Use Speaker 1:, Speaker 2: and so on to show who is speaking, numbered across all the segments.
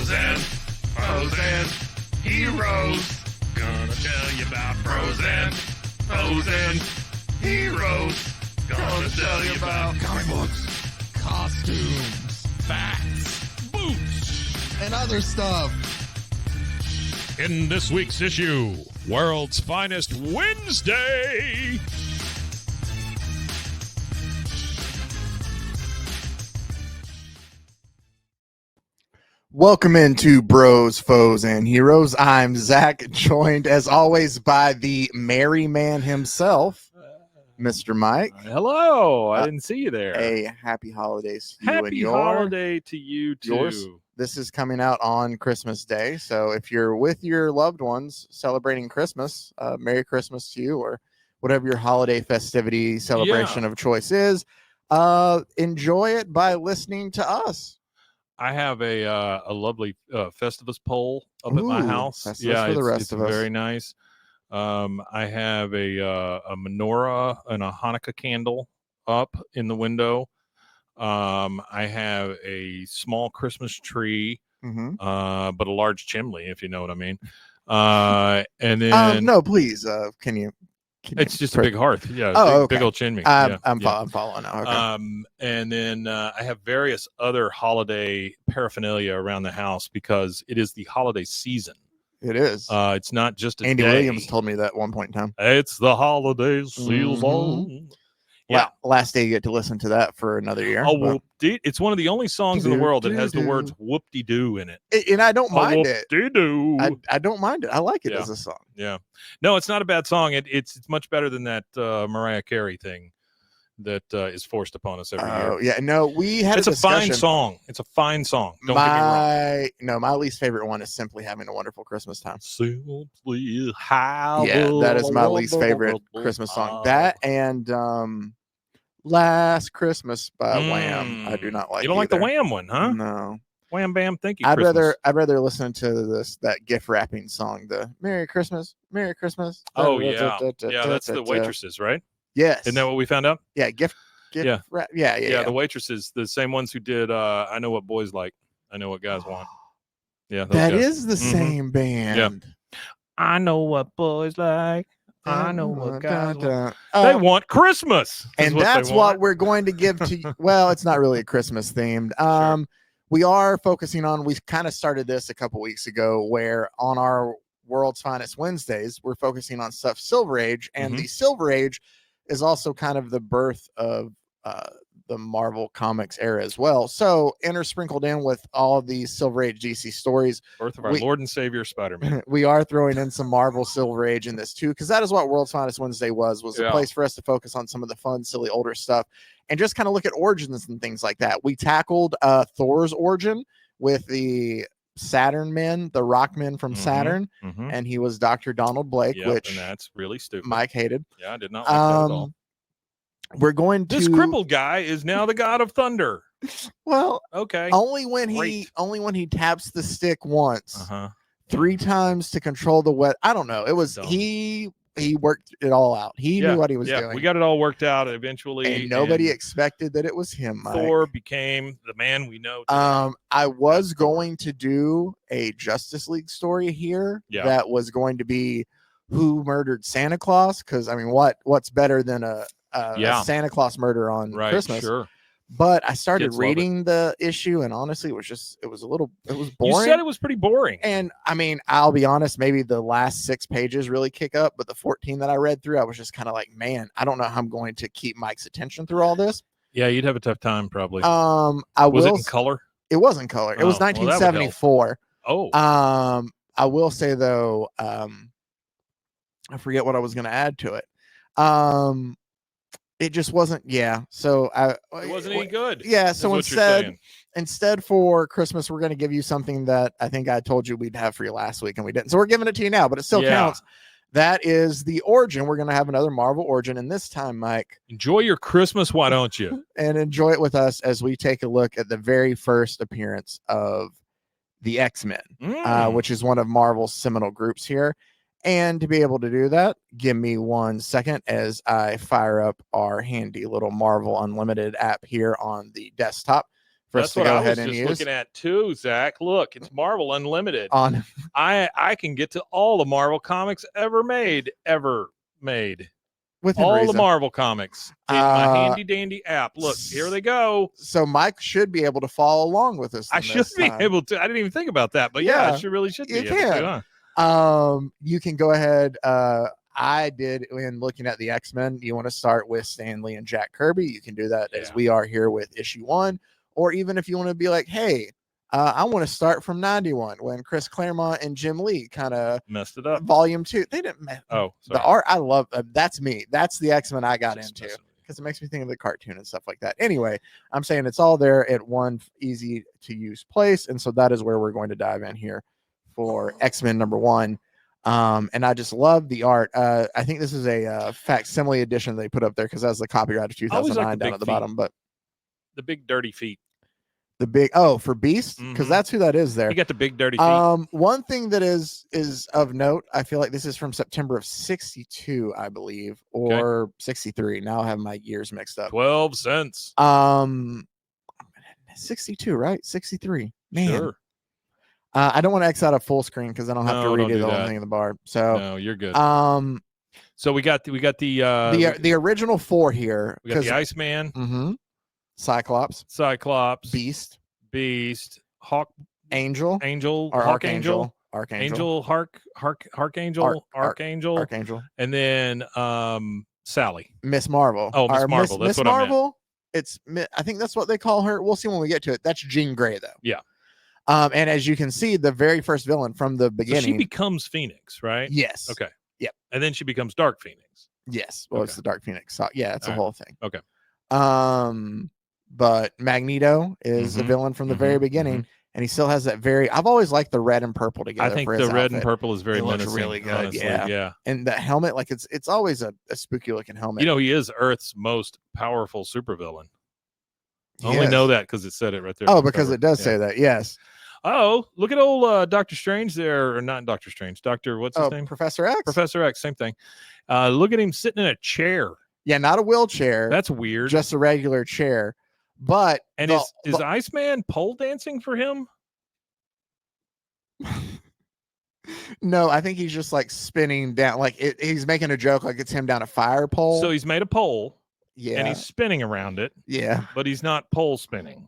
Speaker 1: Rosen, heroes. Gonna tell you about Rosen, heroes. Gonna tell you about
Speaker 2: comic books, costumes,
Speaker 1: facts, boots,
Speaker 2: and other stuff.
Speaker 1: In this week's issue, World's Finest Wednesday.
Speaker 2: Welcome into Bros, Foes, and Heroes. I'm Zach, joined as always by the merry man himself, Mr. Mike.
Speaker 1: Hello, I didn't see you there.
Speaker 2: A happy holidays to you and
Speaker 1: Happy
Speaker 2: your.
Speaker 1: holiday to you too.
Speaker 2: Yours. This is coming out on Christmas Day, so if you're with your loved ones celebrating Christmas, Merry Christmas to you, or whatever your holiday festivity celebration of choice is. Enjoy it by listening to us.
Speaker 1: I have a lovely Festivus pole up at my house.
Speaker 2: Festivus for the rest of us.
Speaker 1: Very nice. I have a menorah and a Hanukkah candle up in the window. I have a small Christmas tree, but a large chimney, if you know what I mean. And then
Speaker 2: no, please, can you?
Speaker 1: It's just a big hearth. Yeah.
Speaker 2: Okay.
Speaker 1: Big old chimney.
Speaker 2: I'm following now. Okay.
Speaker 1: And then I have various other holiday paraphernalia around the house because it is the holiday season.
Speaker 2: It is.
Speaker 1: It's not just a
Speaker 2: Andy
Speaker 1: day.
Speaker 2: Williams told me that at one point in time.
Speaker 1: It's the holiday season.
Speaker 2: Yeah. Last day you get to listen to that for another year.
Speaker 1: Oh, whoop-dee. It's one of the only songs in the world that has the words whoop-de-doo in it.
Speaker 2: And I don't mind it.
Speaker 1: Whoop-de-doo.
Speaker 2: I don't mind it. I like it as a song.
Speaker 1: Yeah. No, it's not a bad song. It's much better than that Mariah Carey thing that is forced upon us every year.
Speaker 2: Oh, yeah. No, we had
Speaker 1: It's a fine song. It's a fine song. Don't get me wrong.
Speaker 2: No, my least favorite one is Simply Having a Wonderful Christmas Time.
Speaker 1: Simply how.
Speaker 2: Yeah, that is my least favorite Christmas song. That and Last Christmas by Wham. I do not like.
Speaker 1: You don't like the Wham one, huh?
Speaker 2: No.
Speaker 1: Wham bam, thank you.
Speaker 2: I'd rather listen to that gift wrapping song, the Merry Christmas, Merry Christmas.
Speaker 1: Oh yeah, that's the waitresses, right?
Speaker 2: Yes.
Speaker 1: Isn't that what we found out?
Speaker 2: Yeah, gift wrap. Yeah.
Speaker 1: The waitresses, the same ones who did I Know What Boys Like, I Know What Guys Want. Yeah,
Speaker 2: that is the same band.
Speaker 1: Yeah. I know what boys like. I know what guys want. They want Christmas.
Speaker 2: And that's what we're going to give to you. Well, it's not really a Christmas themed.
Speaker 1: Sure.
Speaker 2: We are focusing on, we kind of started this a couple weeks ago where on our World's Finest Wednesdays, we're focusing on stuff Silver Age. And the Silver Age is also kind of the birth of the Marvel Comics era as well. So intersprinkled in with all of these Silver Age DC stories.
Speaker 1: Birth of our Lord and Savior Spider-Man.
Speaker 2: We are throwing in some Marvel Silver Age in this too, because that is what World's Finest Wednesday was a place for us to focus on some of the fun, silly, older stuff and just kind of look at origins and things like that. We tackled Thor's origin with the Saturn men, the rock men from Saturn, and he was Dr. Donald Blake, which
Speaker 1: and that's really stupid.
Speaker 2: Mike hated.
Speaker 1: Yeah, I did not like that at all.
Speaker 2: We're going to.
Speaker 1: This crippled guy is now the god of thunder.
Speaker 2: Well,
Speaker 1: okay.
Speaker 2: Only when he taps the stick once, 3 times to control the wet. I don't know. It was he worked it all out. He knew what he was doing.
Speaker 1: We got it all worked out eventually.
Speaker 2: And nobody expected that it was him. Mike.
Speaker 1: Thor became the man we know today.
Speaker 2: I was going to do a Justice League story here that was going to be who murdered Santa Claus, because I mean, what's better than a Santa Claus murder on Christmas?
Speaker 1: Sure.
Speaker 2: But I started reading the issue, and honestly, it was boring.
Speaker 1: You said it was pretty boring.
Speaker 2: And I mean, I'll be honest, maybe the last 6 pages really kick up, but the 14 that I read through, I was just kind of like, man, I don't know how I'm going to keep Mike's attention through all this.
Speaker 1: Yeah, you'd have a tough time probably.
Speaker 2: Was
Speaker 1: it in color?
Speaker 2: It was in color. It was 1974.
Speaker 1: I
Speaker 2: will say though, I forget what I was going to add to it. It just wasn't. So it
Speaker 1: wasn't any good.
Speaker 2: Yeah. So instead for Christmas, we're going to give you something that I think I told you we'd have for you last week and we didn't. So we're giving it to you now, but it still counts. That is the origin. We're going to have another Marvel origin. And this time, Mike,
Speaker 1: enjoy your Christmas. Why don't you?
Speaker 2: And enjoy it with us as we take a look at the very first appearance of the X-Men, which is one of Marvel's seminal groups here. And to be able to do that, give me 1 second as I fire up our handy little Marvel Unlimited app here on the desktop for us
Speaker 1: That's
Speaker 2: to
Speaker 1: what
Speaker 2: go
Speaker 1: I
Speaker 2: ahead
Speaker 1: was
Speaker 2: and
Speaker 1: just
Speaker 2: use
Speaker 1: looking at too, Zach. Look, it's Marvel Unlimited.
Speaker 2: on.
Speaker 1: I can get to all the Marvel comics ever made.
Speaker 2: Within
Speaker 1: All the
Speaker 2: reason.
Speaker 1: Marvel comics in my handy dandy app. Look, here they go.
Speaker 2: So Mike should be able to follow along with us.
Speaker 1: I should be able to. I didn't even think about that, but yeah, I should really be able to.
Speaker 2: Huh? You can go ahead. I did in looking at the X-Men. You want to start with Stan Lee and Jack Kirby. You can do that as we are here with issue 1, or even if you want to be like, hey, I want to start from 91 when Chris Claremont and Jim Lee kind of
Speaker 1: messed it up.
Speaker 2: Volume 2. They didn't.
Speaker 1: Sorry.
Speaker 2: The art I love. That's me. That's the X-Men I got into because it makes me think of the cartoon and stuff like that. Anyway, I'm saying it's all there at one easy to use place, and so that is where we're going to dive in here for X-Men #1. And I just love the art. I think this is a facsimile edition they put up there because that's the copyright of 2009 down at the bottom. But
Speaker 1: the big dirty feet.
Speaker 2: The big for Beast, because that's who that is there.
Speaker 1: You got the big dirty feet.
Speaker 2: One thing that is of note, I feel like this is from September of 62, I believe, or 63. Now I have my years mixed up.
Speaker 1: 12 cents.
Speaker 2: 62, right? 63. Man.
Speaker 1: Sure.
Speaker 2: I don't want to X out a full screen because I don't have to redo the whole thing in the bar. So
Speaker 1: no, you're good. So we got
Speaker 2: the original 4 here.
Speaker 1: We got the Iceman.
Speaker 2: Mm-hmm. Cyclops, Beast,
Speaker 1: Hawk,
Speaker 2: Archangel,
Speaker 1: and then Sally,
Speaker 2: Miss Marvel.
Speaker 1: Oh, Miss Marvel. That's what
Speaker 2: Marvel. I think that's what they call her. We'll see when we get to it. That's Jean Grey, though.
Speaker 1: Yeah.
Speaker 2: And as you can see, the very first villain from the beginning,
Speaker 1: so she becomes Phoenix, right?
Speaker 2: Yes.
Speaker 1: Okay.
Speaker 2: Yep.
Speaker 1: And then she becomes Dark Phoenix.
Speaker 2: Yes. Well, it's the Dark Phoenix. So, yeah, it's a whole thing.
Speaker 1: Okay.
Speaker 2: But Magneto is a villain from the very beginning, and he still has that very. I've always liked the red and purple together.
Speaker 1: I think the red and purple is very menacing.
Speaker 2: Looks really good.
Speaker 1: Honestly. Yeah.
Speaker 2: And that helmet, like it's always a spooky looking helmet.
Speaker 1: You know, he is Earth's most powerful supervillain. I only know that because it said it right there.
Speaker 2: Oh, because it does say that. Yes.
Speaker 1: Oh, look at old Dr. Strange there, or not Dr. Strange. What's his name?
Speaker 2: Professor X.
Speaker 1: Professor X, same thing. Look at him sitting in a chair.
Speaker 2: Yeah, not a wheelchair.
Speaker 1: That's weird.
Speaker 2: Just a regular chair. But
Speaker 1: is Iceman pole dancing for him?
Speaker 2: No, I think he's just like spinning down, like he's making a joke, like it's him down a fire pole.
Speaker 1: So he's made a pole.
Speaker 2: Yeah.
Speaker 1: And he's spinning around it.
Speaker 2: Yeah.
Speaker 1: But he's not pole spinning.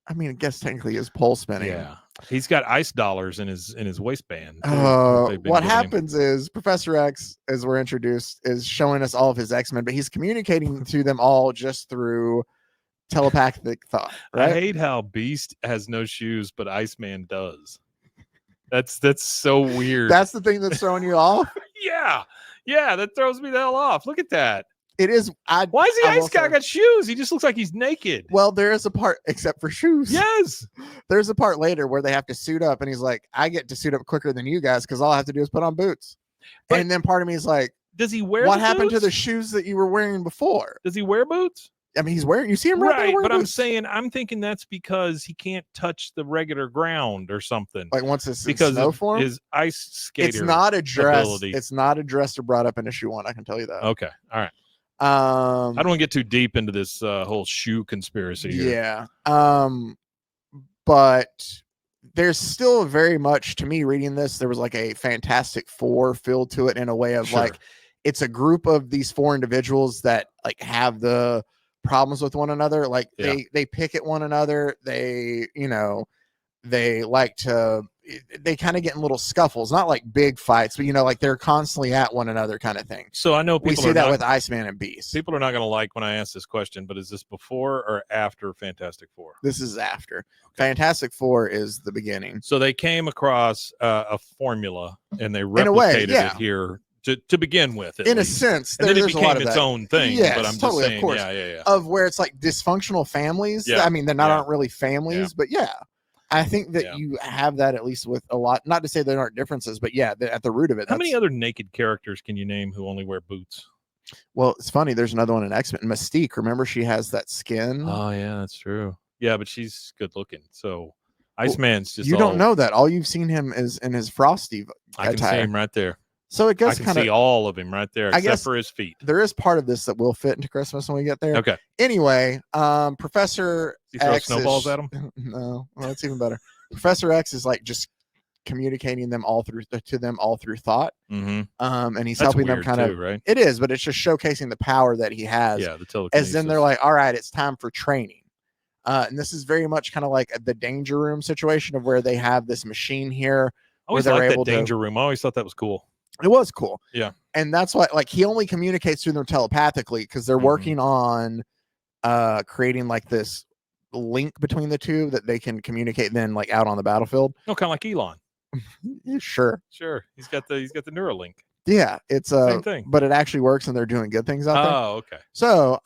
Speaker 2: I mean, I guess technically he is pole spinning.
Speaker 1: Yeah. He's got ice dollars in his waistband.
Speaker 2: What happens is Professor X, as we're introduced, is showing us all of his X-Men, but he's communicating to them all just through telepathic thought. Right?
Speaker 1: I hate how Beast has no shoes, but Iceman does. That's so weird.
Speaker 2: That's the thing that's throwing you off.
Speaker 1: Yeah, that throws me the hell off. Look at that.
Speaker 2: It is.
Speaker 1: Why is the ice guy got shoes? He just looks like he's naked.
Speaker 2: Well, there is a part, except for shoes.
Speaker 1: Yes.
Speaker 2: There's a part later where they have to suit up, and he's like, I get to suit up quicker than you guys because all I have to do is put on boots. But, and then part of me is like,
Speaker 1: does he wear
Speaker 2: what happened to the shoes that you were wearing before?
Speaker 1: Does he wear boots?
Speaker 2: I mean, he's wearing, you see him
Speaker 1: right, but I'm thinking that's because he can't touch the regular ground or something.
Speaker 2: Like once it's
Speaker 1: because
Speaker 2: snow form,
Speaker 1: his ice skater.
Speaker 2: It's not addressed.
Speaker 1: Ability.
Speaker 2: It's not addressed or brought up in issue 1. I can tell you that.
Speaker 1: Okay, all right. I don't want to get too deep into this whole shoe conspiracy here.
Speaker 2: Yeah. But there's still very much, to me, reading this, there was like a Fantastic Four feel to it in a way of like, it's a group of these 4 individuals that like have the problems with one another. Like they pick at one another. They, they like to, they kind of get in little scuffles, not like big fights, but like they're constantly at one another kind of thing.
Speaker 1: So I know
Speaker 2: we see that with Iceman and Beast.
Speaker 1: People are not going to like when I ask this question, but is this before or after Fantastic Four?
Speaker 2: This is after. Fantastic Four is the beginning.
Speaker 1: So they came across a formula and they replicated it here to begin with.
Speaker 2: In a sense,
Speaker 1: and then it became its own thing.
Speaker 2: Yes,
Speaker 1: but I'm
Speaker 2: totally,
Speaker 1: just saying,
Speaker 2: of course.
Speaker 1: Yeah.
Speaker 2: Of where it's like dysfunctional families.
Speaker 1: Yeah.
Speaker 2: I mean, they're not aren't really families, but I think that you have that at least with a lot. Not to say there aren't differences, but at the root of it.
Speaker 1: How many other naked characters can you name who only wear boots?
Speaker 2: Well, it's funny. There's another one in X-Men. Mystique. Remember, she has that skin.
Speaker 1: Oh yeah, that's true. Yeah, but she's good looking. So Iceman's just.
Speaker 2: You don't know that. All you've seen him is in his Frosty.
Speaker 1: I can see him right there.
Speaker 2: So it
Speaker 1: I
Speaker 2: does
Speaker 1: can
Speaker 2: kind
Speaker 1: see
Speaker 2: of.
Speaker 1: all of him right there,
Speaker 2: I
Speaker 1: except
Speaker 2: guess
Speaker 1: for his feet.
Speaker 2: there is part of this that will fit into Christmas when we get there.
Speaker 1: Okay.
Speaker 2: Anyway, Professor
Speaker 1: Does he throw
Speaker 2: X
Speaker 1: snowballs
Speaker 2: is,
Speaker 1: at him?
Speaker 2: No, well, it's even better. Professor X is like just communicating them all through to them all through thought.
Speaker 1: Mm-hmm.
Speaker 2: And he's
Speaker 1: That's
Speaker 2: helping them
Speaker 1: weird
Speaker 2: kind
Speaker 1: too,
Speaker 2: of.
Speaker 1: right?
Speaker 2: It is, but it's just showcasing the power that he has.
Speaker 1: Yeah, the telekinesis.
Speaker 2: As then they're like, all right, it's time for training. And this is very much kind of like the danger room situation of where they have this machine here.
Speaker 1: I always liked that danger room. I always thought that was cool.
Speaker 2: It was cool.
Speaker 1: Yeah.
Speaker 2: And that's why, like, he only communicates through them telepathically because they're working on creating like this link between the two that they can communicate then like out on the battlefield.
Speaker 1: No, kind of like Elon.
Speaker 2: Sure.
Speaker 1: He's got the Neuralink.
Speaker 2: Yeah, it's
Speaker 1: same thing,
Speaker 2: but it actually works and they're doing good things out there.
Speaker 1: Oh, okay.
Speaker 2: So,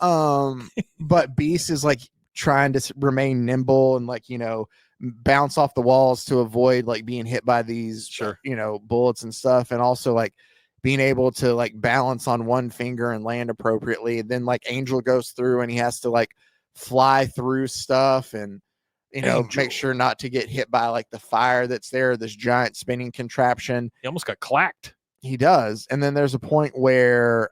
Speaker 2: but Beast is like trying to remain nimble and like, bounce off the walls to avoid like being hit by these, bullets and stuff. And also like being able to like balance on one finger and land appropriately. Then like Angel goes through and he has to like fly through stuff and, make sure not to get hit by like the fire that's there, this giant spinning contraption.
Speaker 1: He almost got clacked.
Speaker 2: He does. And then there's a point where,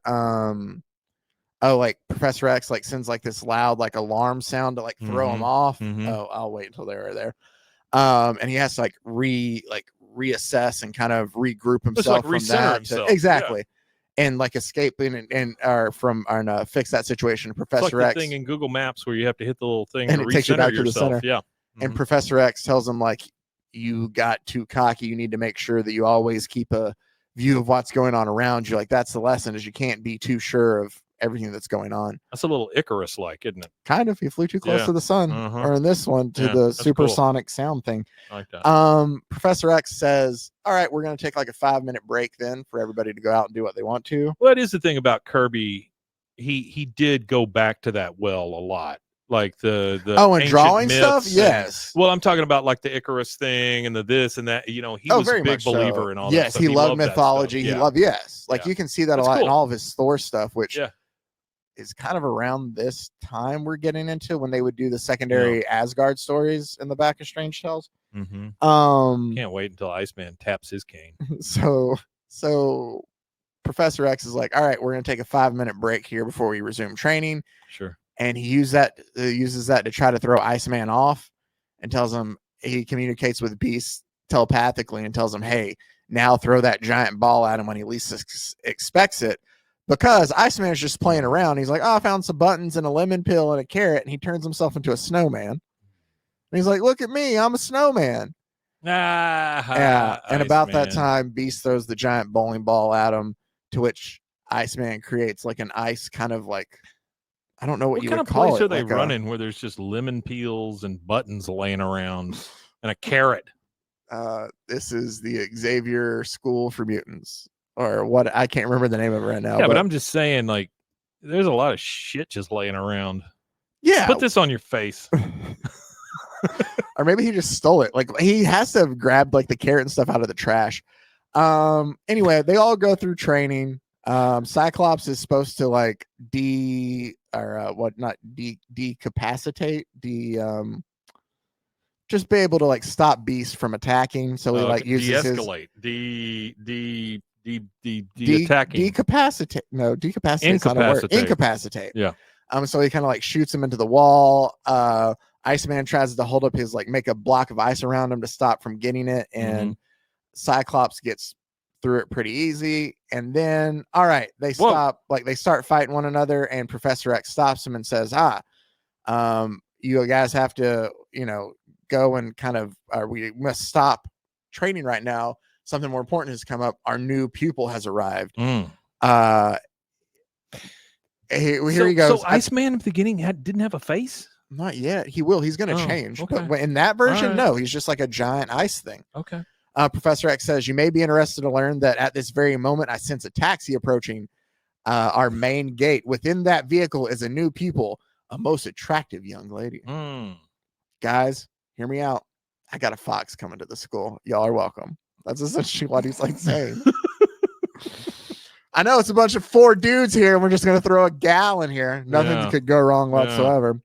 Speaker 2: like Professor X like sends like this loud like alarm sound to like throw him off. Oh, I'll wait until they're there. And he has to like reassess and kind of regroup himself
Speaker 1: like
Speaker 2: from that. Exactly.
Speaker 1: Yeah.
Speaker 2: And like escaping and fix that situation. Professor
Speaker 1: it's like
Speaker 2: X
Speaker 1: the thing in Google Maps where you have to hit the little thing
Speaker 2: and
Speaker 1: to
Speaker 2: it takes you back to the
Speaker 1: yourself.
Speaker 2: center.
Speaker 1: Yeah.
Speaker 2: And Professor X tells him like, you got too cocky. You need to make sure that you always keep a view of what's going on around you. Like that's the lesson is you can't be too sure of everything that's going on.
Speaker 1: That's a little Icarus like, isn't it?
Speaker 2: Kind of. He flew too close to the sun, or in this one to the supersonic sound thing.
Speaker 1: I like that.
Speaker 2: Professor X says, all right, we're going to take like a 5-minute break then for everybody to go out and do what they want to.
Speaker 1: Well, that is the thing about Kirby. He did go back to that well a lot. Like the
Speaker 2: and drawing stuff. Yes.
Speaker 1: Well, I'm talking about like the Icarus thing and the this and that. He was a big believer in all that.
Speaker 2: Yes,
Speaker 1: stuff.
Speaker 2: he loved mythology.
Speaker 1: He
Speaker 2: loved like you can see that a lot in all of his Thor stuff, which is kind of around this time we're getting into when they would do the secondary Asgard stories in the back of Strange Tales.
Speaker 1: Can't wait until Iceman taps his cane.
Speaker 2: So Professor X is like, all right, we're going to take a 5-minute break here before we resume training.
Speaker 1: Sure.
Speaker 2: And he uses that to try to throw Iceman off and tells him he communicates with Beast telepathically and tells him, hey, now throw that giant ball at him when he least expects it. Because Iceman is just playing around. He's like, oh, I found some buttons and a lemon peel and a carrot. And he turns himself into a snowman. And he's like, look at me. I'm a snowman. Yeah. And about that time, Beast throws the giant bowling ball at him, to which Iceman creates like an ice kind of like, I don't know what you would call it.
Speaker 1: What kind of place are they running where there's just lemon peels and buttons laying around and a carrot?
Speaker 2: This is the Xavier School for Mutants. Or what? I can't remember the name of it right now.
Speaker 1: Yeah, but I'm just saying, like, there's a lot of shit just laying around.
Speaker 2: Yeah.
Speaker 1: Put this on your face.
Speaker 2: Or maybe he just stole it. Like, he has to have grabbed, like, the carrot and stuff out of the trash. Anyway, they all go through training. Cyclops is supposed to, like, decapacitate, just be able to, like, stop Beast from attacking. So he, like, uses
Speaker 1: de-escalate. Attacking.
Speaker 2: Decapacitate. No, decapacitate is not a word. Incapacitate.
Speaker 1: Yeah.
Speaker 2: So he kind of like shoots him into the wall. Iceman tries to hold up his like make a block of ice around him to stop from getting it, and Cyclops gets through it pretty easy. And then, all right, they stop. Like they start fighting one another, and Professor X stops him and says, you guys have to, go and kind of, we must stop training right now. Something more important has come up. Our new pupil has arrived. Here he goes.
Speaker 1: So Iceman at the beginning didn't have a face?
Speaker 2: Not yet. He will. He's going to change.
Speaker 1: Okay.
Speaker 2: But in that version, no. He's just like a giant ice thing.
Speaker 1: Okay.
Speaker 2: Professor X says, you may be interested to learn that at this very moment, I sense a taxi approaching our main gate. Within that vehicle is a new pupil, a most attractive young lady. Guys, hear me out. I got a fox coming to the school. Y'all are welcome. That's essentially what he's like saying. I know it's a bunch of 4 dudes here, and we're just going to throw a gal in here. Nothing could go wrong whatsoever.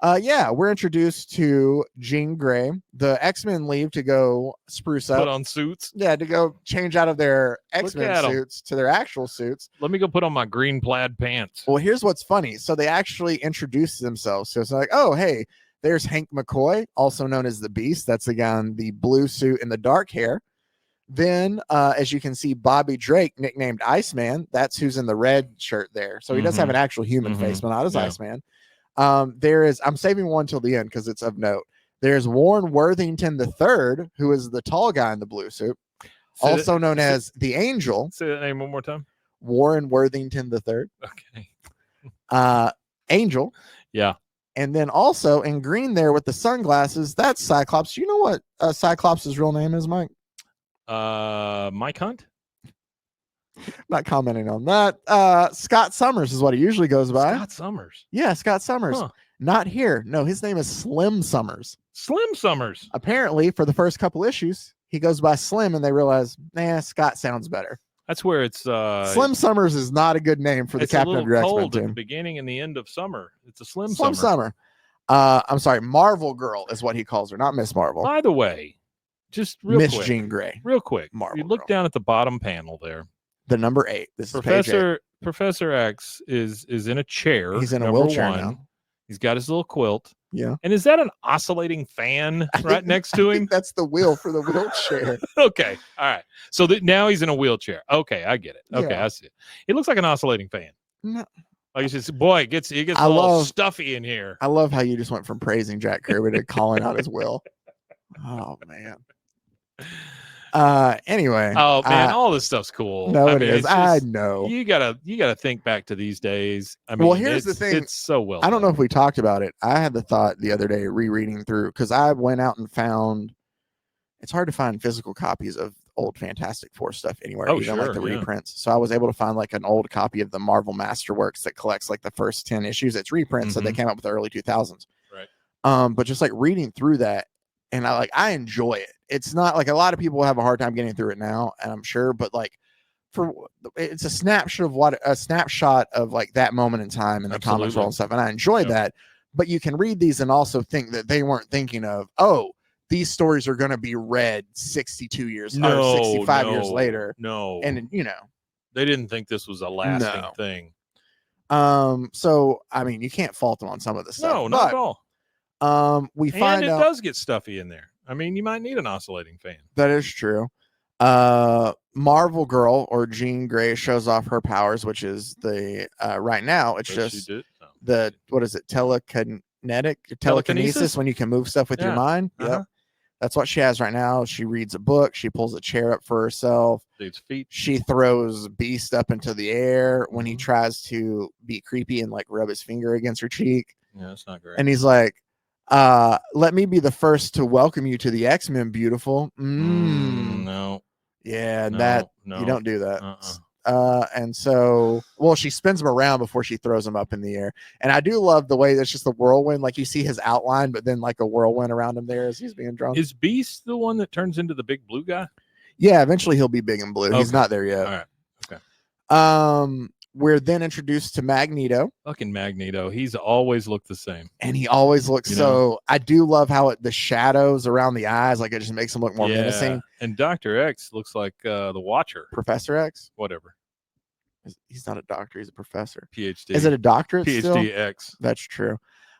Speaker 2: Yeah, we're introduced to Jean Grey. The X-Men leave to go spruce up.
Speaker 1: Put on suits.
Speaker 2: Yeah, to go change out of their
Speaker 1: Look
Speaker 2: X-Men
Speaker 1: at 'em.
Speaker 2: suits to their actual suits.
Speaker 1: Let me go put on my green plaid pants.
Speaker 2: Well, here's what's funny. So they actually introduce themselves. So it's like, oh, hey, there's Hank McCoy, also known as the Beast. That's the guy in the blue suit and the dark hair. Then, as you can see, Bobby Drake, nicknamed Iceman. That's who's in the red shirt there. So he does have an actual human face, but not as Iceman. There is, I'm saving one till the end because it's of note. There's Warren Worthington III, who is the tall guy in the blue suit, also known as the Angel.
Speaker 1: Say that name one more time.
Speaker 2: Warren Worthington III.
Speaker 1: Okay.
Speaker 2: Angel.
Speaker 1: Yeah.
Speaker 2: And then also in green there with the sunglasses, that's Cyclops. Do you know what Cyclops' real name is, Mike?
Speaker 1: Mike Hunt?
Speaker 2: Not commenting on that. Scott Summers is what he usually goes by.
Speaker 1: Scott Summers.
Speaker 2: Yeah, Scott Summers.
Speaker 1: Huh.
Speaker 2: Not here. No, his name is Slim Summers.
Speaker 1: Slim Summers.
Speaker 2: Apparently, for the first couple issues, he goes by Slim, and they realize, Scott sounds better.
Speaker 1: That's where it's
Speaker 2: Slim Summers is not a good name for the captain of your X-Men
Speaker 1: cold
Speaker 2: team.
Speaker 1: at the beginning and the end of summer. It's a Slim
Speaker 2: Summer. I'm sorry, Marvel Girl is what he calls her, not Miss Marvel.
Speaker 1: By the way, just real
Speaker 2: Miss
Speaker 1: quick.
Speaker 2: Jean Grey.
Speaker 1: Real quick.
Speaker 2: Marvel
Speaker 1: you look
Speaker 2: Girl.
Speaker 1: down at the bottom panel there.
Speaker 2: The number 8. This is page 8.
Speaker 1: Professor X is in a chair.
Speaker 2: He's in a wheelchair now.
Speaker 1: He's got his little quilt.
Speaker 2: Yeah.
Speaker 1: And is that an oscillating fan right next to him?
Speaker 2: That's the wheel for the wheelchair.
Speaker 1: Okay. All right. So now he's in a wheelchair. Okay, I get it. Okay,
Speaker 2: Yeah.
Speaker 1: I see it. It looks like an oscillating fan.
Speaker 2: No.
Speaker 1: Like you said, boy, it gets a little stuffy in here.
Speaker 2: I love how you just went from praising Jack Kirby to calling out his will. Oh man. Anyway.
Speaker 1: Oh man, all this stuff's cool.
Speaker 2: No, it is.
Speaker 1: Just,
Speaker 2: I know.
Speaker 1: You gotta think back to these days. I mean,
Speaker 2: well, here's the thing.
Speaker 1: It's so well.
Speaker 2: I don't know if we talked about it. I had the thought the other day rereading through because I went out and found. It's hard to find physical copies of old Fantastic Four stuff anywhere, even like the reprints. So I was able to find like an old copy of the Marvel Masterworks that collects like the first 10 issues. It's reprints, so they came up with the early 2000s.
Speaker 1: Right.
Speaker 2: But just like reading through that, and I enjoy it. It's not like a lot of people have a hard time getting through it now, and I'm sure, but like it's a snapshot of like that moment in time in the comics world and stuff, and I enjoy that. But you can read these and also think that they weren't thinking of, these stories are going to be read 62 years or 65 years later.
Speaker 1: No,
Speaker 2: and
Speaker 1: they didn't think this was a lasting thing.
Speaker 2: So I mean, you can't fault them on some of this stuff.
Speaker 1: No, not at all.
Speaker 2: We find
Speaker 1: it
Speaker 2: out
Speaker 1: does get stuffy in there. I mean, you might need an oscillating fan.
Speaker 2: That is true. Marvel Girl or Jean Grey shows off her powers, which is the right now it's just the what is it, telekinesis when you can move stuff with your mind. Yep. That's what she has right now. She reads a book. She pulls a chair up for herself.
Speaker 1: Dude's feet.
Speaker 2: She throws Beast up into the air when he tries to be creepy and like rub his finger against her cheek.
Speaker 1: Yeah, that's not great.
Speaker 2: And he's like, let me be the first to welcome you to the X-Men, beautiful.
Speaker 1: No.
Speaker 2: Yeah,
Speaker 1: no.
Speaker 2: You don't do that. And so, she spins him around before she throws him up in the air. And I do love the way that's just the whirlwind. Like you see his outline, but then like a whirlwind around him there as he's being drawn.
Speaker 1: Is Beast the one that turns into the big blue guy?
Speaker 2: Yeah, eventually he'll be big and blue. Okay. He's not there yet.
Speaker 1: All right. Okay.
Speaker 2: We're then introduced to Magneto.
Speaker 1: Fucking Magneto. He's always looked the same.
Speaker 2: And he always looks I do love how the shadows around the eyes, like it just makes him look more menacing.
Speaker 1: And Dr. X looks like the Watcher.
Speaker 2: Professor X?
Speaker 1: Whatever.
Speaker 2: He's not a doctor. He's a professor.
Speaker 1: PhD.
Speaker 2: Is it a doctorate
Speaker 1: PhD
Speaker 2: still?
Speaker 1: X.
Speaker 2: That's true.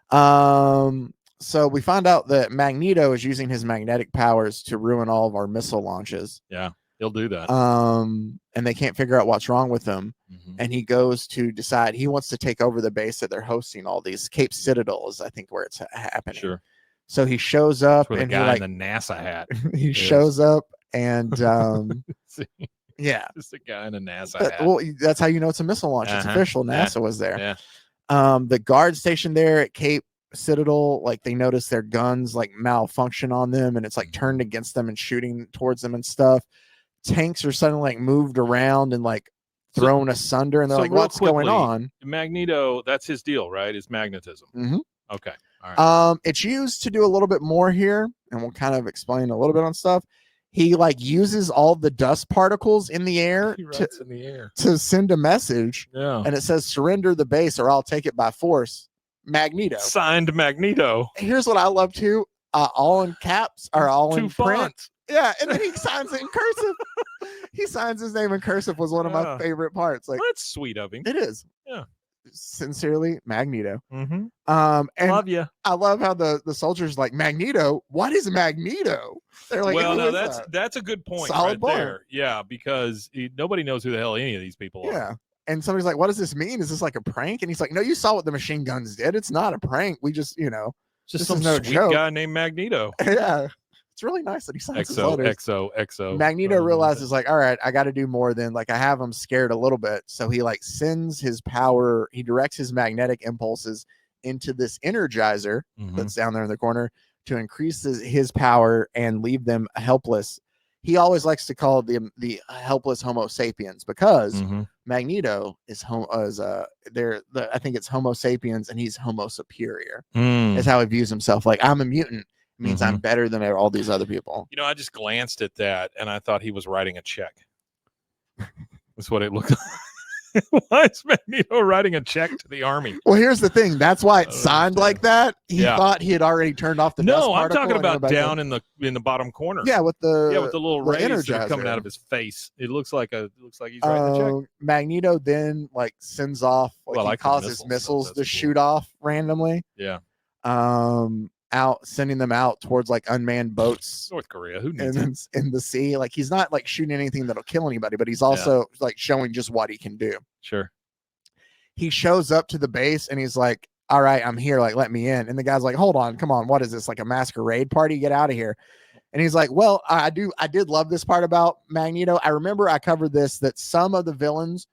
Speaker 2: So we find out that Magneto is using his magnetic powers to ruin all of our missile launches.
Speaker 1: Yeah, he'll do that.
Speaker 2: And they can't figure out what's wrong with him. And he goes to decide he wants to take over the base that they're hosting all these. Cape Citadel is, I think, where it's happening.
Speaker 1: Sure.
Speaker 2: So he shows up
Speaker 1: and the guy in the NASA hat.
Speaker 2: He shows up and yeah,
Speaker 1: just a guy in a NASA hat.
Speaker 2: Well, that's how you know it's a missile launch. It's official. NASA was there.
Speaker 1: Yeah.
Speaker 2: The guard station there at Cape Citadel, like they notice their guns like malfunction on them, and it's like turned against them and shooting towards them and stuff. Tanks are suddenly like moved around and like thrown asunder, and they're like, "What's going on?"
Speaker 1: Magneto, that's his deal, right? Is magnetism. Okay. All right.
Speaker 2: It's used to do a little bit more here, and we'll kind of explain a little bit on stuff. He like uses all the dust particles in the air to send a message.
Speaker 1: Yeah.
Speaker 2: And it says, "Surrender the base or I'll take it by force." Magneto.
Speaker 1: Signed Magneto.
Speaker 2: Here's what I love too. All in caps or all
Speaker 1: Two
Speaker 2: in print.
Speaker 1: fonts.
Speaker 2: Yeah, and then he signs it in cursive. He signs his name in cursive was one of my favorite parts. Like,
Speaker 1: that's sweet of him.
Speaker 2: It is.
Speaker 1: Yeah.
Speaker 2: Sincerely, Magneto.
Speaker 1: Mm-hmm.
Speaker 2: And
Speaker 1: love you.
Speaker 2: I love how the soldiers like, Magneto. What is Magneto? They're like,
Speaker 1: well, no,
Speaker 2: that?
Speaker 1: that's a good point.
Speaker 2: Solid point.
Speaker 1: There. Yeah, because nobody knows who the hell any of these people are.
Speaker 2: Yeah. And somebody's like, what does this mean? Is this like a prank? And he's like, no, you saw what the machine guns did. It's not a prank. We just,
Speaker 1: just some sweet guy named Magneto.
Speaker 2: Yeah. It's really nice that he signs his letters.
Speaker 1: XO.
Speaker 2: Magneto realizes like, all right, I got to do more than like I have him scared a little bit. So he like sends his power. He directs his magnetic impulses into this energizer that's down there in the corner to increase his power and leave them helpless. He always likes to call the helpless Homo sapiens because Magneto is I think it's Homo sapiens and he's Homo superior. Is how he views himself. Like, I'm a mutant. Means I'm better than all these other people.
Speaker 1: I just glanced at that and I thought he was writing a check. That's what it looked like. Why is Magneto writing a check to the army?
Speaker 2: Well, here's the thing. That's why it's signed like that. He thought he had already turned off the dust
Speaker 1: I'm talking about down in the bottom corner.
Speaker 2: Yeah, with the
Speaker 1: little rays that are coming out of his face. It looks like he's writing a check.
Speaker 2: Magneto then like sends off he causes missiles to shoot off randomly.
Speaker 1: Yeah.
Speaker 2: Sending them out towards like unmanned boats.
Speaker 1: North Korea, who needs
Speaker 2: in the sea. Like, he's not like shooting anything that'll kill anybody, but he's also like showing just what he can do.
Speaker 1: Sure.
Speaker 2: He shows up to the base and he's like, all right, I'm here. Like, let me in. And the guy's like, hold on, come on. What is this? Like a masquerade party? Get out of here. And he's like, well, I did love this part about Magneto. I remember I covered this, that some of the villains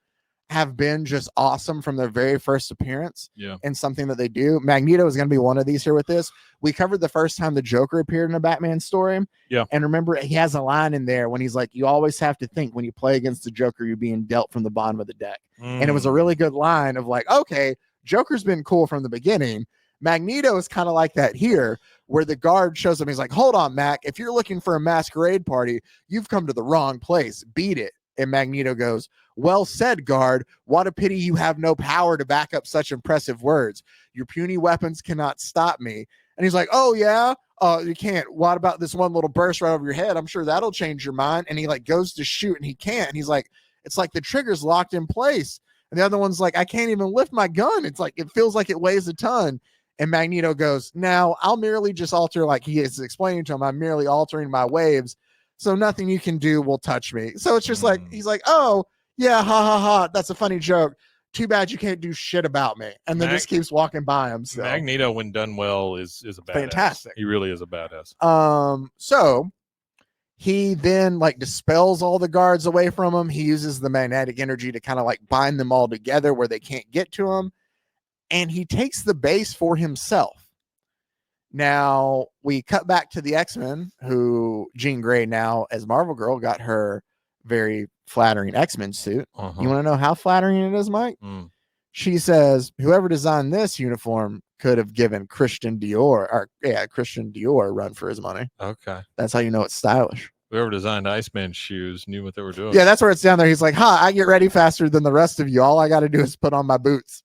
Speaker 2: have been just awesome from their very first appearance.
Speaker 1: Yeah.
Speaker 2: And something that they do. Magneto is going to be one of these here with this. We covered the first time the Joker appeared in a Batman story.
Speaker 1: Yeah.
Speaker 2: And remember, he has a line in there when he's like, you always have to think when you play against the Joker, you're being dealt from the bottom of the deck. And it was a really good line of like, okay, Joker's been cool from the beginning. Magneto is kind of like that here, where the guard shows him. He's like, hold on, Mac. If you're looking for a masquerade party, you've come to the wrong place. Beat it. And Magneto goes, well said, guard. What a pity you have no power to back up such impressive words. Your puny weapons cannot stop me. And he's like, oh, yeah? You can't. What about this one little burst right over your head? I'm sure that'll change your mind. And he like goes to shoot and he can't. And he's like, it's like the trigger's locked in place. And the other one's like, I can't even lift my gun. It's like, it feels like it weighs a ton. And Magneto goes, now I'll merely just alter, like he is explaining to him, I'm merely altering my waves. So nothing you can do will touch me. So it's just like, he's like, oh, yeah, ha, ha, ha. That's a funny joke. Too bad you can't do shit about me. And then just keeps walking by him. So.
Speaker 1: Magneto, when done well, is a badass.
Speaker 2: Fantastic.
Speaker 1: He really is a badass.
Speaker 2: So he then like dispels all the guards away from him. He uses the magnetic energy to kind of like bind them all together where they can't get to him. And he takes the base for himself. Now we cut back to the X-Men, who Jean Grey now as Marvel Girl got her very flattering X-Men suit. You want to know how flattering it is, Mike? She says, whoever designed this uniform could have given Christian Dior a run for his money.
Speaker 1: Okay.
Speaker 2: That's how you know it's stylish.
Speaker 1: Whoever designed Iceman's shoes knew what they were doing.
Speaker 2: Yeah, that's where it's down there. He's like, I get ready faster than the rest of you. All I got to do is put on my boots.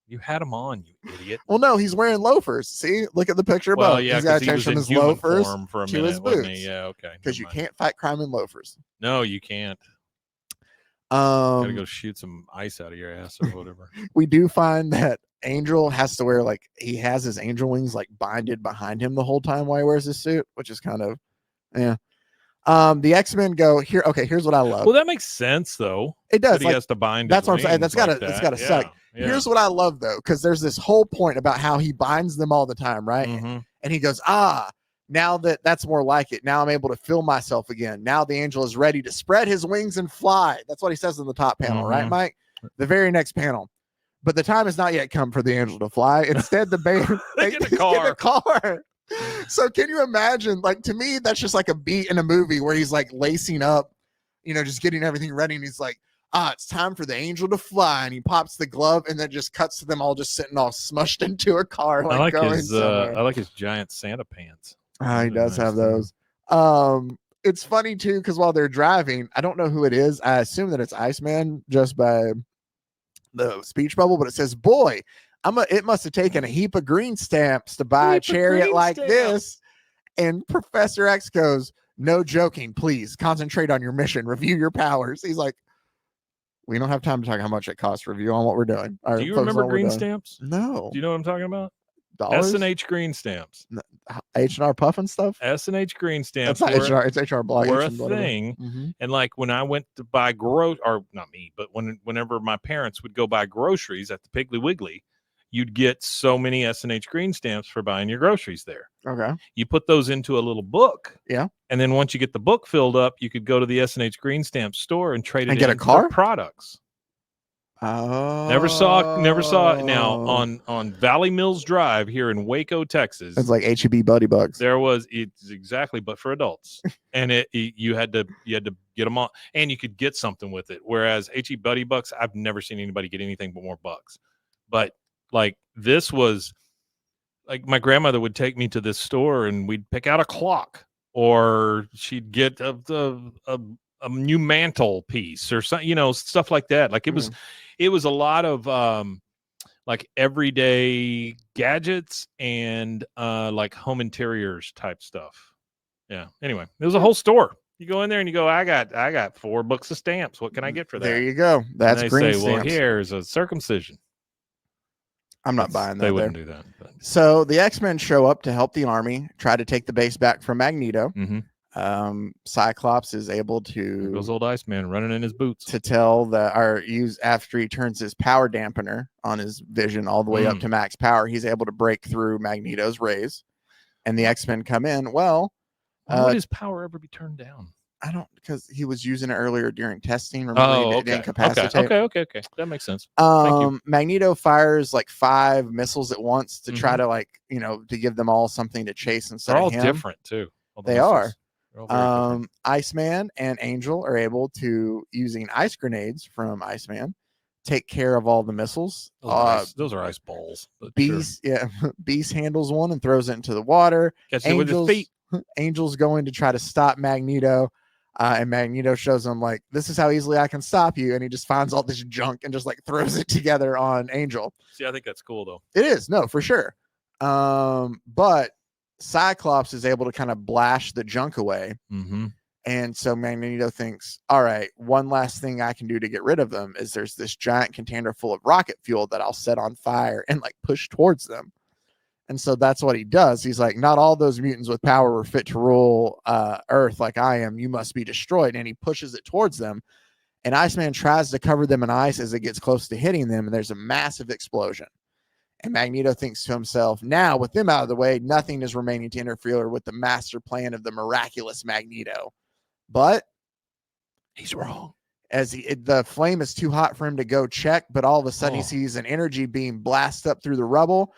Speaker 1: You had them on, you idiot.
Speaker 2: Well, no, he's wearing loafers. See, look at the picture above.
Speaker 1: Well, yeah,
Speaker 2: he's got to change from his loafers
Speaker 1: for a
Speaker 2: to
Speaker 1: minute,
Speaker 2: his boots.
Speaker 1: Yeah, okay.
Speaker 2: Because you can't fight crime in loafers.
Speaker 1: No, you can't. Gotta go shoot some ice out of your ass or whatever. We
Speaker 2: do find that Angel has to wear, like, he has his angel wings like binded behind him the whole time while he wears his suit, which is kind of, yeah. The X-Men go here. Okay, here's what I love.
Speaker 1: Well, that makes sense though.
Speaker 2: It does.
Speaker 1: He has to bind.
Speaker 2: That's what I'm saying. That's gotta
Speaker 1: that.
Speaker 2: suck. Yeah. Here's what I love though, because there's this whole point about how he binds them all the time, right? And he goes, now that's more like it. Now I'm able to feel myself again. Now the angel is ready to spread his wings and fly. That's what he says in the top panel, right, Mike? The very next panel. But the time has not yet come for the angel to fly. Instead, they get a car. So can you imagine, like, to me, that's just like a beat in a movie where he's like lacing up, just getting everything ready. And he's like, it's time for the angel to fly. And he pops the glove and then just cuts to them all just sitting all smushed into a car.
Speaker 1: I like his giant Santa pants.
Speaker 2: He does have those. It's funny too, because while they're driving, I don't know who it is. I assume that it's Iceman just by the speech bubble, but it says, boy, It must have taken a heap of green stamps to buy a chariot like this. And Professor X goes, no joking, please concentrate on your mission, review your powers. He's like, we don't have time to talk how much it costs. Review on what we're doing.
Speaker 1: Do you remember green stamps?
Speaker 2: No.
Speaker 1: Do you know what I'm talking about?
Speaker 2: Dollars?
Speaker 1: S&H green stamps.
Speaker 2: H&R Puff and stuff?
Speaker 1: S&H green stamps.
Speaker 2: That's not H&R. It's H&R Block.
Speaker 1: Were a thing. Mm-hmm. And like when I went to buy or not me, but whenever my parents would go buy groceries at the Piggly Wiggly, you'd get so many S&H green stamps for buying your groceries there.
Speaker 2: Okay.
Speaker 1: You put those into a little book.
Speaker 2: Yeah.
Speaker 1: And then once you get the book filled up, you could go to the S&H green stamp store and trade it
Speaker 2: and get
Speaker 1: in
Speaker 2: a car?
Speaker 1: for products.
Speaker 2: Oh.
Speaker 1: Never saw it. Now on Valley Mills Drive here in Waco, Texas.
Speaker 2: It's like HEB Buddy Bucks.
Speaker 1: It's exactly, but for adults. And you had to get them on, and you could get something with it. Whereas HEB Buddy Bucks, I've never seen anybody get anything but more bucks. But like this was like my grandmother would take me to this store and we'd pick out a clock, or she'd get a new mantle piece or something, stuff like that. Like it was a lot of like everyday gadgets and like home interiors type stuff. Yeah. Anyway, it was a whole store. You go in there and you go, I got 4 books of stamps. What can I get for that?
Speaker 2: There you go. That's green stamps.
Speaker 1: Well, here's a circumcision.
Speaker 2: I'm not buying that.
Speaker 1: They wouldn't do that. But.
Speaker 2: So the X-Men show up to help the army try to take the base back from Magneto.
Speaker 1: Mm-hmm.
Speaker 2: Cyclops is able to.
Speaker 1: There goes old Iceman running in his boots.
Speaker 2: To tell after he turns his power dampener on his vision all the way up to max power, he's able to break through Magneto's rays, and the X-Men come in. Well,
Speaker 1: why would his power ever be turned down?
Speaker 2: I don't, because he was using it earlier during testing. Remember,
Speaker 1: okay.
Speaker 2: Incapacitate.
Speaker 1: Okay. That makes sense.
Speaker 2: Thank you. Magneto fires like 5 missiles at once to try to to give them all something to chase instead of him.
Speaker 1: They're all different too.
Speaker 2: They are. Iceman and Angel are able to, using ice grenades from Iceman, take care of all the missiles.
Speaker 1: Those are ice balls.
Speaker 2: Beast, sure. Yeah. Beast handles one and throws it into the water.
Speaker 1: Catches it with his feet.
Speaker 2: Angel's going to try to stop Magneto. And Magneto shows him like, this is how easily I can stop you. And he just finds all this junk and just like throws it together on Angel.
Speaker 1: See, I think that's cool though.
Speaker 2: It is. No, for sure. But Cyclops is able to kind of blast the junk away.
Speaker 1: Mm-hmm.
Speaker 2: And so Magneto thinks, all right, one last thing I can do to get rid of them is there's this giant container full of rocket fuel that I'll set on fire and like push towards them. And so that's what he does. He's like, not all those mutants with power were fit to rule Earth like I am. You must be destroyed. And he pushes it towards them. And Iceman tries to cover them in ice as it gets close to hitting them. And there's a massive explosion. And Magneto thinks to himself, now with them out of the way, nothing is remaining to interfere with the master plan of the miraculous Magneto. But
Speaker 1: he's wrong.
Speaker 2: As the flame is too hot for him to go check. But all of a sudden he sees an energy beam blast up through the rubble.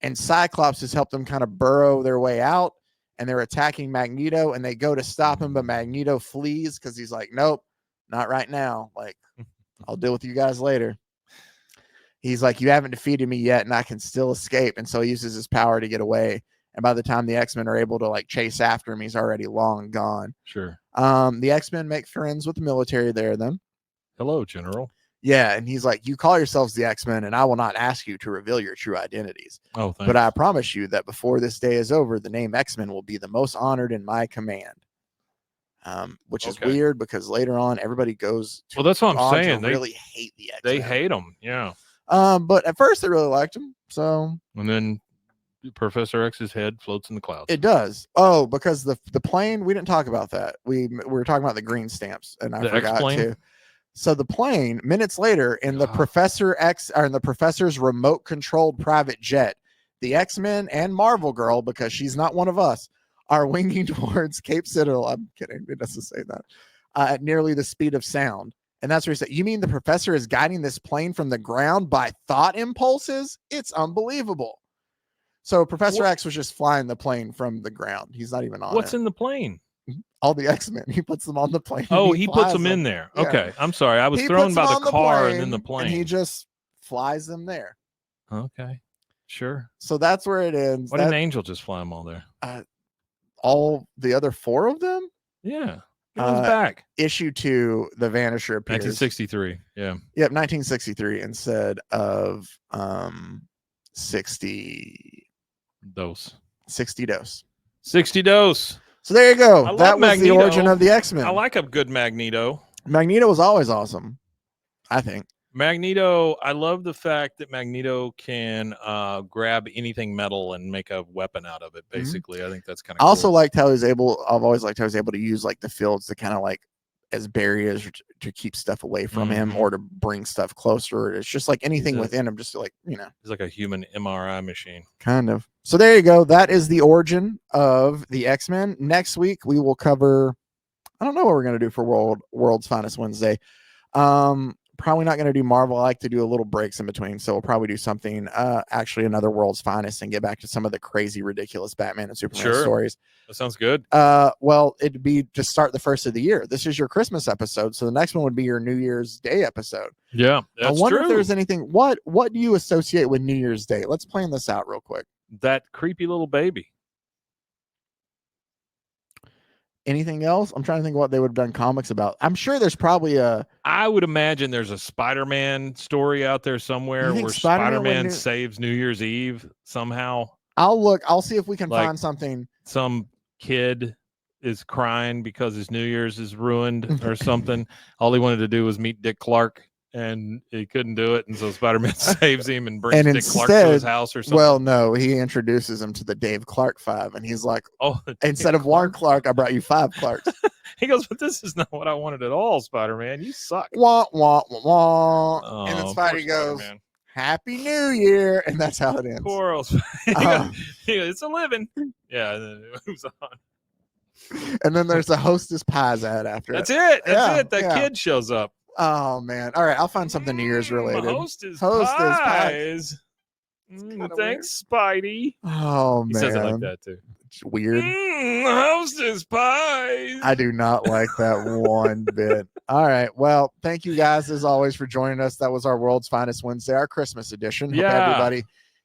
Speaker 2: And Cyclops has helped them kind of burrow their way out, and they're attacking Magneto, and they go to stop him, but Magneto flees because he's like, nope, not right now. Like, I'll deal with you guys later. He's like, you haven't defeated me yet, and I can still escape. And so he uses his power to get away. And by the time the X-Men are able to like chase after him, he's already long gone.
Speaker 1: Sure.
Speaker 2: The X-Men make friends with the military there then.
Speaker 1: Hello, General.
Speaker 2: Yeah, and he's like, you call yourselves the X-Men, and I will not ask you to reveal your true identities.
Speaker 1: Oh, thanks.
Speaker 2: But I promise you that before this day is over, the name X-Men will be the most honored in my command. Which is weird because later on, everybody goes to
Speaker 1: that's what I'm saying.
Speaker 2: They really hate the X-Men.
Speaker 1: They hate them, yeah.
Speaker 2: But at first, they really liked him. So,
Speaker 1: and then Professor X's head floats in the clouds.
Speaker 2: It does. Oh, because the plane, we didn't talk about that. We were talking about the green stamps, and I forgot to. So the plane, minutes later, in the Professor's remote controlled private jet, the X-Men and Marvel Girl, because she's not one of us, are winging towards Cape Citadel. I'm kidding. It doesn't say that. At nearly the speed of sound. And that's where he said, you mean the Professor is guiding this plane from the ground by thought impulses? It's unbelievable. So Professor X was just flying the plane from the ground. He's not even on
Speaker 1: What's in the plane?
Speaker 2: All the X-Men. He puts them on the plane.
Speaker 1: Oh, he puts them in there. Yeah. Okay. I'm sorry. I was thrown by the car and then the plane.
Speaker 2: And he just flies them there.
Speaker 1: Okay. Sure.
Speaker 2: So that's where it ends.
Speaker 1: Why didn't Angel just fly them all there?
Speaker 2: All the other 4 of them?
Speaker 1: Yeah. Back.
Speaker 2: Issue 2, the Vanisher appears.
Speaker 1: 1963. Yeah.
Speaker 2: Yep, 1963 instead of 60
Speaker 1: Dose.
Speaker 2: 60 dose.
Speaker 1: 60 dose.
Speaker 2: So there you go.
Speaker 1: I
Speaker 2: That
Speaker 1: love
Speaker 2: was the
Speaker 1: Magneto.
Speaker 2: origin of the X-Men.
Speaker 1: I like a good Magneto.
Speaker 2: Magneto was always awesome, I think.
Speaker 1: Magneto, I love the fact that Magneto can grab anything metal and make a weapon out of it, basically. I think that's kind of cool.
Speaker 2: I also liked how I've always liked how he's able to use like the fields to kind of like as barriers to keep stuff away from him or to bring stuff closer. It's just like anything within him, just to, like, you know.
Speaker 1: He's like a human MRI machine.
Speaker 2: Kind of. So there you go. That is the origin of the X-Men. Next week we will cover, I don't know what we're going to do for World's Finest Wednesday. Probably not going to do Marvel. I like to do a little breaks in between. So we'll probably do something, actually another World's Finest, and get back to some of the crazy, ridiculous Batman and Superman stories.
Speaker 1: That sounds good.
Speaker 2: Well, it'd be to start the first of the year. This is your Christmas episode. So the next one would be your New Year's Day episode.
Speaker 1: Yeah, that's
Speaker 2: I wonder
Speaker 1: true.
Speaker 2: if there's anything, what do you associate with New Year's Day? Let's plan this out real quick.
Speaker 1: That creepy little baby.
Speaker 2: Anything else? I'm trying to think what they would have done comics about. I'm sure there's probably
Speaker 1: I would imagine there's a Spider-Man story out there somewhere where Spider-Man saves New Year's Eve somehow.
Speaker 2: I'll see if we can find something.
Speaker 1: Some kid is crying because his New Year's is ruined or something. All he wanted to do was meet Dick Clark, and he couldn't do it, and so Spider-Man saves him and brings Dick Clark to his house or something.
Speaker 2: Well, no, he introduces him to the Dave Clark 5, and he's like, "Oh, instead of one Clark, I brought you 5 Clarks."
Speaker 1: He goes, "But this is not what I wanted at all, Spider-Man. You suck."
Speaker 2: Wah wah wah wah.
Speaker 1: Oh,
Speaker 2: and then Spidey goes, "Happy New Year," and that's how it ends.
Speaker 1: Poor old Spidey. It's a living. Yeah, and then it moves on.
Speaker 2: And then there's the Hostess Pies ad after.
Speaker 1: That's it. That's it. That kid shows up.
Speaker 2: Oh man! All right, I'll find something New Year's related.
Speaker 1: Hostess Pies. Thanks, Spidey.
Speaker 2: Oh man,
Speaker 1: he says it like that too.
Speaker 2: It's weird.
Speaker 1: Hostess Pies.
Speaker 2: I do not like that one bit. All right, well, thank you guys as always for joining us. That was our World's Finest Wednesday, our Christmas edition. Hope everybody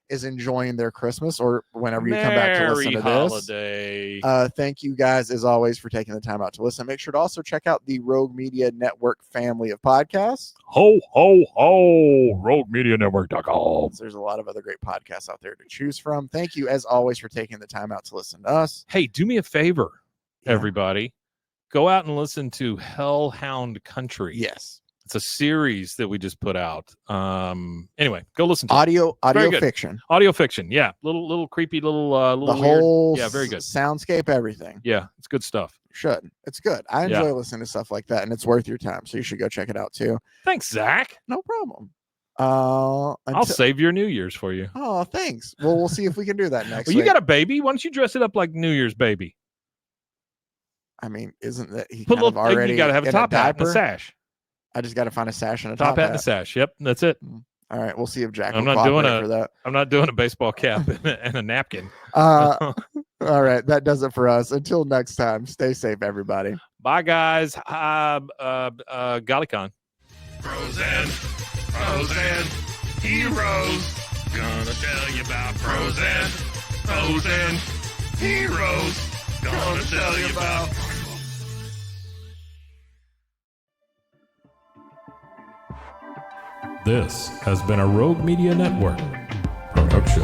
Speaker 2: is enjoying their Christmas or whenever you come back to listen to
Speaker 1: holiday.
Speaker 2: This. Thank you guys as always for taking the time out to listen. Make sure to also check out the Rogue Media Network family of podcasts.
Speaker 1: Ho, ho, ho, roguemedianetwork.com.
Speaker 2: There's a lot of other great podcasts out there to choose from. Thank you as always for taking the time out to listen to us.
Speaker 1: Hey, do me a favor, everybody. Go out and listen to Hellhound Country.
Speaker 2: Yes.
Speaker 1: It's a series that we just put out. Anyway, go listen to
Speaker 2: audio fiction.
Speaker 1: Audio fiction. Yeah. Little creepy, little
Speaker 2: the
Speaker 1: weird.
Speaker 2: Whole
Speaker 1: yeah, very good.
Speaker 2: Soundscape, everything.
Speaker 1: Yeah, it's good stuff.
Speaker 2: You should. It's good. I enjoy listening to stuff like that, and it's worth your time. So you should go check it out too.
Speaker 1: Thanks, Zach.
Speaker 2: No problem.
Speaker 1: I'll save your New Year's for you.
Speaker 2: Oh, thanks. Well, we'll see if we can do that next
Speaker 1: week. You got a baby. Why don't you dress it up like New Year's baby?
Speaker 2: I mean, isn't that he kind of already?
Speaker 1: You got to have a top hat and a sash.
Speaker 2: I just got to find a sash and a
Speaker 1: top hat
Speaker 2: and
Speaker 1: a sash. Yep, that's it.
Speaker 2: All right, we'll see if Jack.
Speaker 1: I'm not doing for that. I'm not doing a baseball cap and a napkin.
Speaker 2: All right, that does it for us. Until next time, stay safe, everybody.
Speaker 1: Bye, guys. Galicon.
Speaker 3: Rosen, heroes. Gonna tell you about Rosen, heroes. Gonna tell you about.
Speaker 1: This has been a Rogue Media Network production.